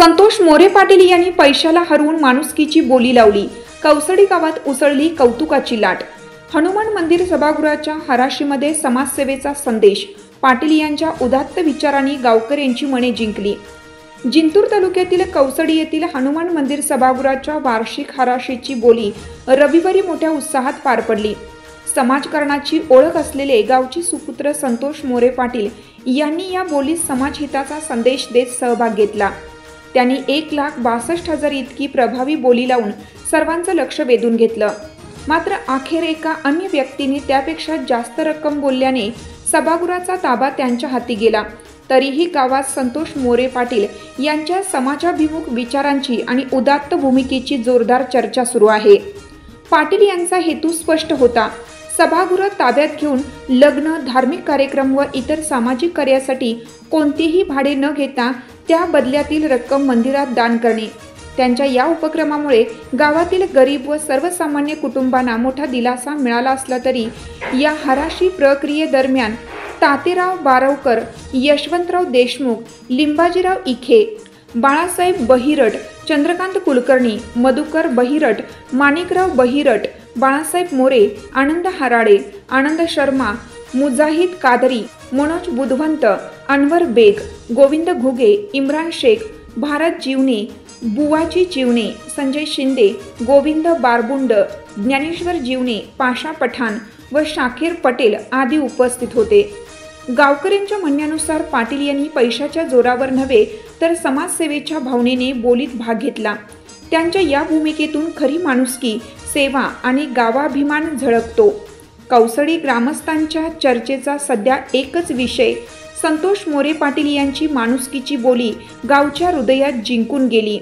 संतोष मोरे पाटील यांनी पैशाला हरवून माणुसकीची बोली लावली। कौसडी गावात उसळली कौतुकाची लाट। हनुमान मंदिर सभागृहाच्या हराशीमध्ये समाजसेवेचा संदेश। पाटील यांच्या उदात्त विचारांनी गावकऱ्यांची मने जिंकली। जिंतूर तालुक्यातील कौसडी येथील हनुमान मंदिर सभागृहाच्या वार्षिक हराशीची बोली रविवारी मोठ्या उत्साहात पार पडली। समाजकारणाची ओळख असलेले गावचे सुपुत्र संतोष मोरे पाटील यांनी या बोलीत समाजहिताचा संदेश देत सहभाग घेतला। त्यांनी 1,62,000 इतकी प्रभावी बोली लावून सर्वांचं लक्ष वेधून घेतलं। मात्र अखेर एका अन्य व्यक्तीने त्यापेक्षा जास्त रक्कम बोलल्याने सभागृहाचा ताबा त्यांच्या हाती गेला। तरीही गावात संतोष मोरे पाटील यांच्या समाजाभिमुख विचारांची आणि उदात्त भूमिकेची जोरदार चर्चा सुरू आहे। पाटील यांचा हेतू स्पष्ट होता। सभागृह ताब्यात घेऊन लग्न, धार्मिक कार्यक्रम व इतर सामाजिक कार्यासाठी कोणतेही भाडे न घेता त्या बदल्यातील रक्कम मंदिरात दान करणे। त्यांच्या या उपक्रमामुळे गावातील गरीब व सर्वसामान्य कुटुंबांना मोठा दिलासा मिळाला असला तरी या हराशी प्रक्रियेदरम्यान तातेराव बारवकर, यशवंतराव देशमुख, लिंबाजीराव इखे, बाळासाहेब बहिरट, चंद्रकांत कुलकर्णी, मधुकर बहिरट, माणिकराव बहिरट, बाळासाहेब मोरे, आनंद हराडे, आनंद शर्मा, मुजाहिद कादरी, मनोज बुधवंत, अनवर बेग, गोविंद घुगे, इम्रान शेख, भारत जीवने, बुवाजी जीवने, संजय शिंदे, गोविंद बारबुंड, ज्ञानेश्वर जीवने, पाशा पठाण व शाकीर पटेल आदी उपस्थित होते। गावकऱ्यांच्या म्हणण्यानुसार पाटील यांनी पैशाच्या जोरावर नव्हे तर समाजसेवेच्या भावनेने बोलीत भाग घेतला। त्यांच्या या भूमिकेतून खरी माणुसकी, सेवा आणि गावाभिमान झळकतो। कौसडी ग्रामस्थांच्या चर्चेचा सध्या एकच विषय, संतोष मोरे पाटील यांची माणुसकीची बोली गावच्या हृदयात जिंकून गेली।